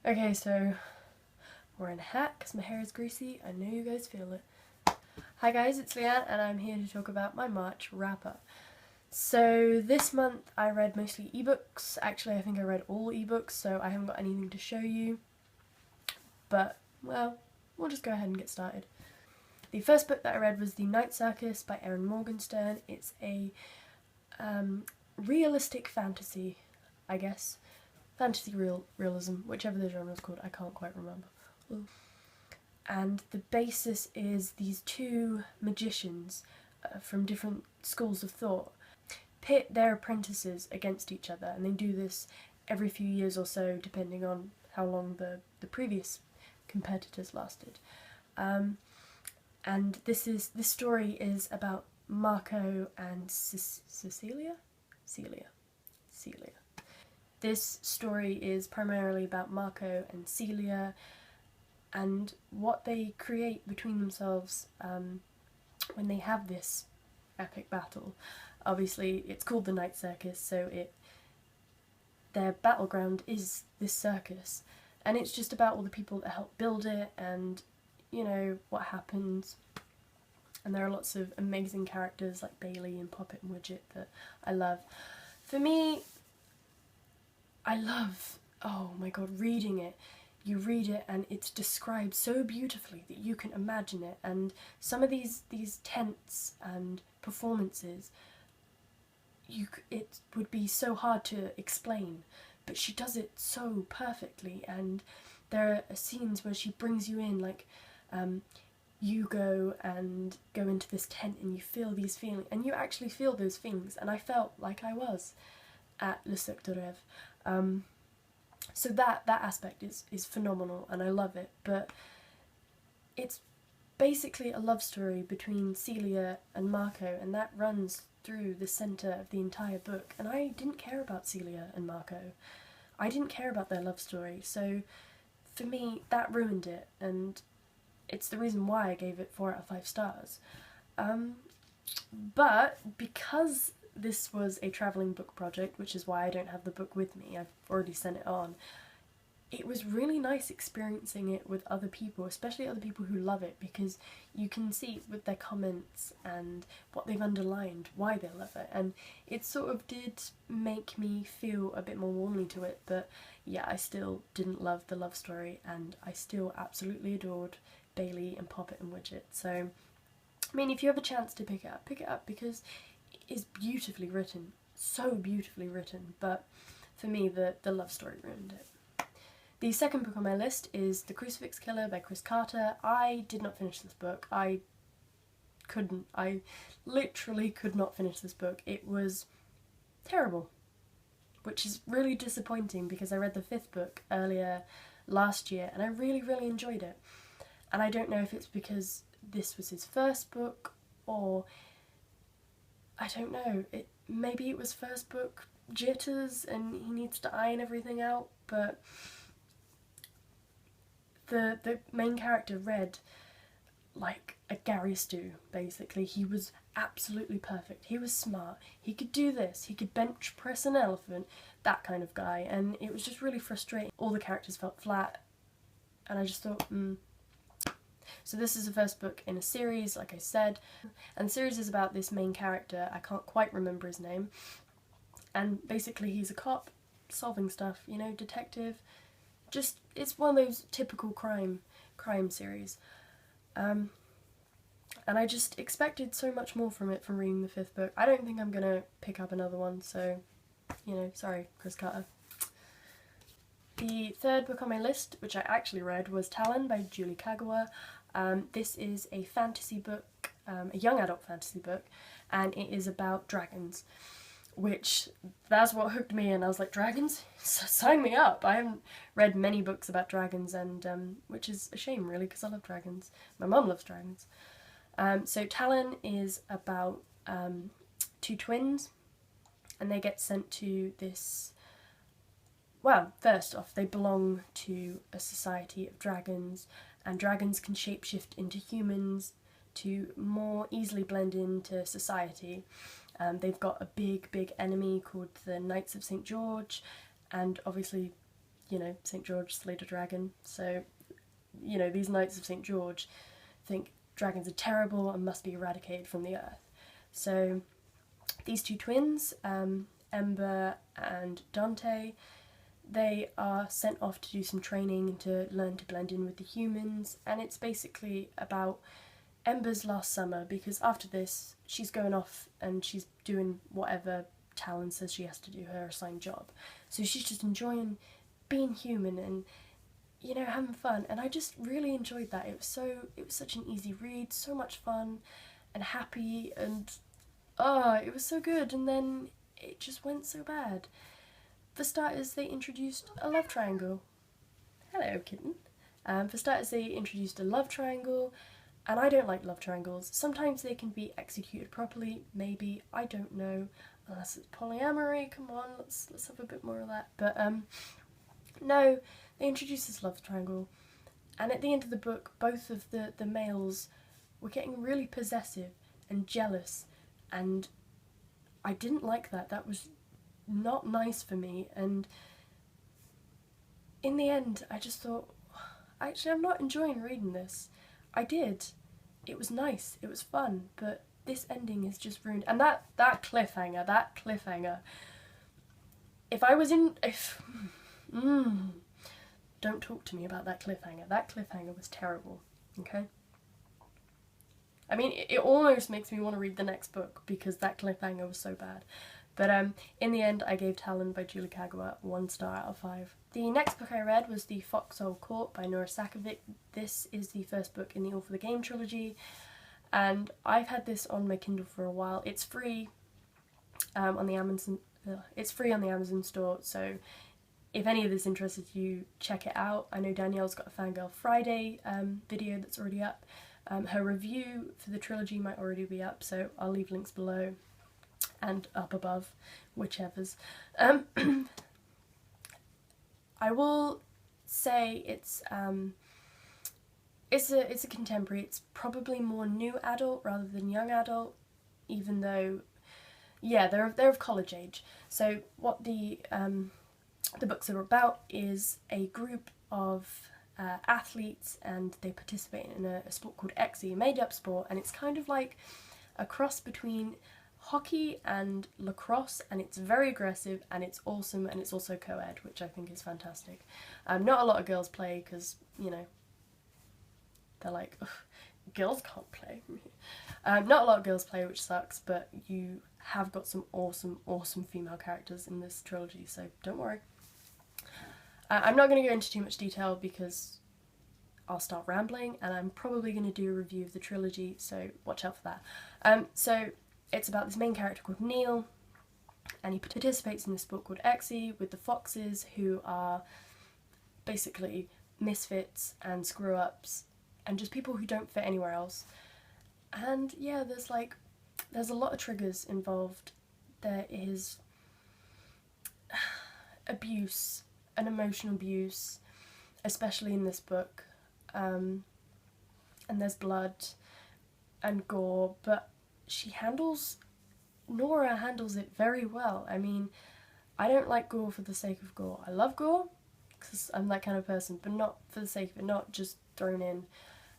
Okay, so we're in a hat because my hair is greasy. I know you guys feel it. Hi guys, it's Lianne and I'm here to talk about my March wrap-up. So this month I read mostly ebooks. Actually, I think I read all ebooks, so I haven't got anything to show you. But, well, we'll just go ahead and get started. The first book that I read was The Night Circus by Erin Morgenstern. It's a realistic fantasy, I guess. Fantasy realism, whichever the genre is called, I can't quite remember. Ooh. And the basis is these two magicians from different schools of thought pit their apprentices against each other, and they do this every few years or so, depending on how long the previous competitors lasted. And this story is about Marco and Celia. This story is primarily about Marco and Celia and what they create between themselves when they have this epic battle. Obviously, it's called the Night Circus, so their battleground is this circus, and it's just about all the people that help build it and, you know, what happens. And there are lots of amazing characters like Bailey and Poppet and Widget that I love. For me, I love, oh my god, reading it. You read it and it's described so beautifully that you can imagine it, and some of these tents and performances, it would be so hard to explain, but she does it so perfectly. And there are scenes where she brings you in, like you go into this tent and you feel these feelings, and you actually feel those feelings, and I felt like I was at Le Cirque de Rêve. So that aspect is phenomenal and I love it, but it's basically a love story between Celia and Marco, and that runs through the centre of the entire book, and I didn't care about Celia and Marco. I didn't care about their love story, so for me that ruined it, and it's the reason why I gave it 4 out of 5 stars. But because this was a travelling book project, which is why I don't have the book with me, I've already sent it on, it was really nice experiencing it with other people, especially other people who love it, because you can see with their comments and what they've underlined why they love it, and it sort of did make me feel a bit more warmly to it. But yeah, I still didn't love the love story, and I still absolutely adored Bailey and Poppet and Widget. So, I mean, if you have a chance to pick it up because is beautifully written, so beautifully written, but for me the love story ruined it. The second book on my list is The Crucifix Killer by Chris Carter. I did not finish this book. I literally could not finish this book. It was terrible, which is really disappointing because I read the 5th book earlier last year and I really enjoyed it. And I don't know if it's because this was his first book, or I don't know, maybe it was first book jitters and he needs to iron everything out, but the main character read like a Gary Stu, basically. He was absolutely perfect. He was smart. He could do this. He could bench press an elephant, that kind of guy, and it was just really frustrating. All the characters felt flat, and I just thought, So this is the first book in a series, like I said, and the series is about this main character. I can't quite remember his name, and basically he's a cop solving stuff, you know, detective. Just, it's one of those typical crime series, and I just expected so much more from it from reading the 5th book. I don't think I'm gonna pick up another one, so, you know, sorry, Chris Carter. The third book on my list, which I actually read, was Talon by Julie Kagawa. This is a fantasy book, a young adult fantasy book, and it is about dragons, which, that's what hooked me, and I was like, dragons? Sign me up! I haven't read many books about dragons, and which is a shame really, because I love dragons. My mum loves dragons. So Talon is about 2 twins, and they get sent to this, well, first off, they belong to a society of dragons, and dragons can shapeshift into humans to more easily blend into society. They've got a big enemy called the Knights of St. George, and obviously you know, St. George slayed a dragon, so, you know, these Knights of St. George think dragons are terrible and must be eradicated from the earth. So these two twins, Ember and Dante, they are sent off to do some training and to learn to blend in with the humans, and it's basically about Ember's last summer, because after this she's going off and she's doing whatever Talon says she has to do, her assigned job. So she's just enjoying being human and, you know, having fun, and I just really enjoyed that. It was such an easy read, so much fun and happy, and it was so good. And then it just went so bad. For starters, they introduced a love triangle. Hello, kitten. For starters, they introduced a love triangle, and I don't like love triangles. Sometimes they can be executed properly, maybe, I don't know, unless it's polyamory. Come on, let's have a bit more of that. But no, they introduced this love triangle, and at the end of the book, both of the males were getting really possessive and jealous, and I didn't like that. That was not nice for me, and in the end I just thought, actually I'm not enjoying reading this. I did. It was nice, it was fun, but this ending is just ruined. And that cliffhanger, don't talk to me about that cliffhanger was terrible, okay? I mean, it almost makes me want to read the next book because that cliffhanger was so bad. But in the end, I gave Talon by Julie Kagawa 1 star out of 5. The next book I read was the Foxhole Court by Nora Sakavic. This is the first book in the All for the Game trilogy, and I've had this on my Kindle for a while. It's free on the Amazon. It's free on the Amazon store, so if any of this interested you, check it out. I know Danielle's got a Fangirl Friday video that's already up. Her review for the trilogy might already be up, so I'll leave links below and up above, whichever's. I will say it's a contemporary. It's probably more new adult rather than young adult, even though, yeah, they're of college age. So what the books are about is a group of athletes, and they participate in a sport called Xe, a made-up sport, and it's kind of like a cross between hockey and lacrosse, and it's very aggressive and it's awesome, and it's also co-ed, which I think is fantastic. Not a lot of girls play because, you know, they're like, girls can't play. Not a lot of girls play, which sucks, but you have got some awesome female characters in this trilogy, so don't worry. I'm not going to go into too much detail because I'll start rambling, and I'm probably going to do a review of the trilogy, so watch out for that. So it's about this main character called Neil, and he participates in this sport called Xe with the Foxes, who are basically misfits and screw-ups and just people who don't fit anywhere else. And yeah, there's a lot of triggers involved. There is abuse and emotional abuse, especially in this book, and there's blood and gore, but Nora handles it very well. I mean, I don't like gore for the sake of gore. I love gore because I'm that kind of person, but not for the sake of it, not just thrown in.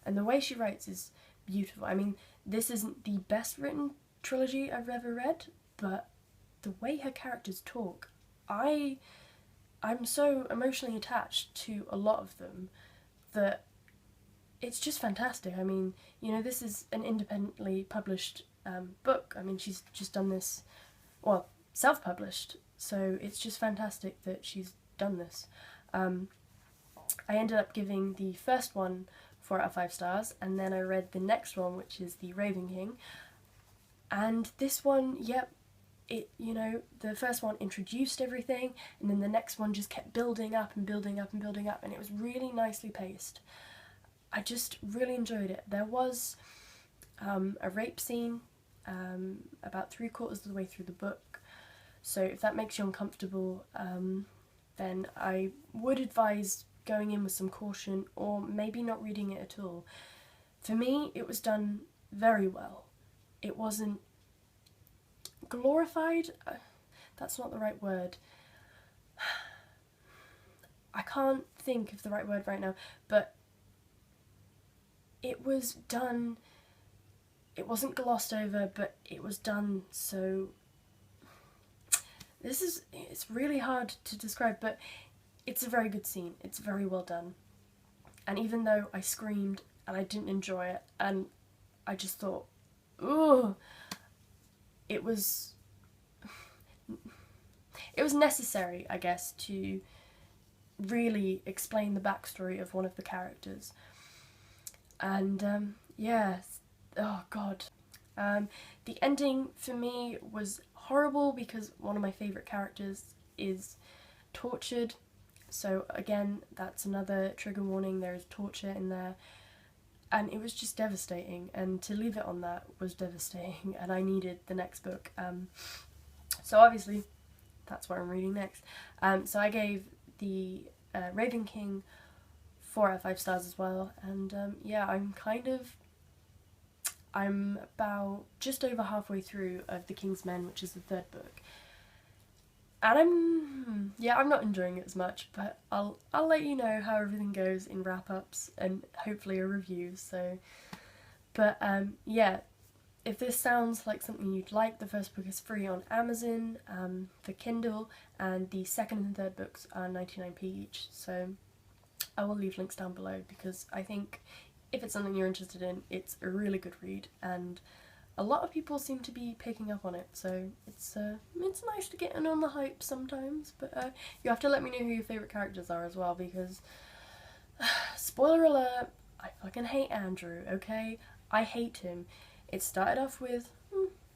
And the way she writes is beautiful. I mean, this isn't the best written trilogy I've ever read, but the way her characters talk, I'm so emotionally attached to a lot of them that it's just fantastic. I mean, you know, this is an independently published book. I mean, she's just done this, well, self-published, so it's just fantastic that she's done this. I ended up giving the first one 4 out of 5 stars, and then I read the next one, which is The Raven King, and this one, yep, you know, the first one introduced everything, and then the next one just kept building up and building up and building up, and it was really nicely paced. I just really enjoyed it. There was a rape scene about 3/4 of the way through the book, so if that makes you uncomfortable, then I would advise going in with some caution, or maybe not reading it at all. For me, it was done very well. It wasn't glorified, that's not the right word. I can't think of the right word right now, but it was done, it wasn't glossed over, but it was done so, it's really hard to describe, but it's a very good scene, it's very well done. And even though I screamed and I didn't enjoy it, and I just thought, ooh, it was necessary, I guess, to really explain the backstory of one of the characters. And yeah, oh god. The ending for me was horrible because one of my favourite characters is tortured. So again, that's another trigger warning, there is torture in there. And it was just devastating, and to leave it on that was devastating, and I needed the next book. So obviously, that's what I'm reading next. So I gave the Raven King 4 out of 5 stars as well, and yeah, I'm about just over halfway through of The King's Men, which is the 3rd book. And I'm not enjoying it as much, but I'll let you know how everything goes in wrap-ups and hopefully a review. So, but yeah, if this sounds like something you'd like, the first book is free on Amazon for Kindle, and the 2nd and 3rd books are 99p each. So I will leave links down below, because I think if it's something you're interested in, it's a really good read, and a lot of people seem to be picking up on it, so it's nice to get in on the hype sometimes. But you have to let me know who your favourite characters are as well, because spoiler alert, I fucking hate Andrew, okay? I hate him. It started off with,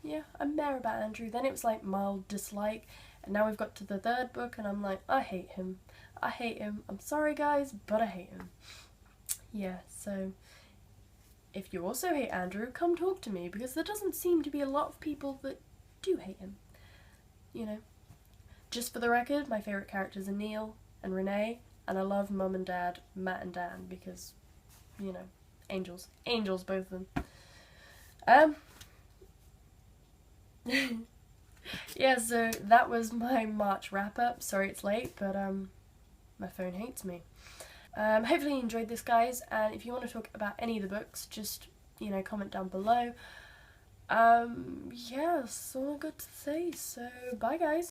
yeah, I'm there about Andrew, then it was like mild dislike, and now we've got to the 3rd book and I'm like, I hate him. I hate him. I'm sorry guys, but I hate him. Yeah, so if you also hate Andrew, come talk to me, because there doesn't seem to be a lot of people that do hate him. You know. Just for the record, my favourite characters are Neil and Renee, and I love Mum and Dad, Matt and Dan, because, you know, angels. Angels, both of them. Yeah, so that was my March wrap-up. Sorry it's late, but my phone hates me. Hopefully you enjoyed this, guys, and if you want to talk about any of the books, just, you know, comment down below. Yeah, that's all I've got to say, so bye guys.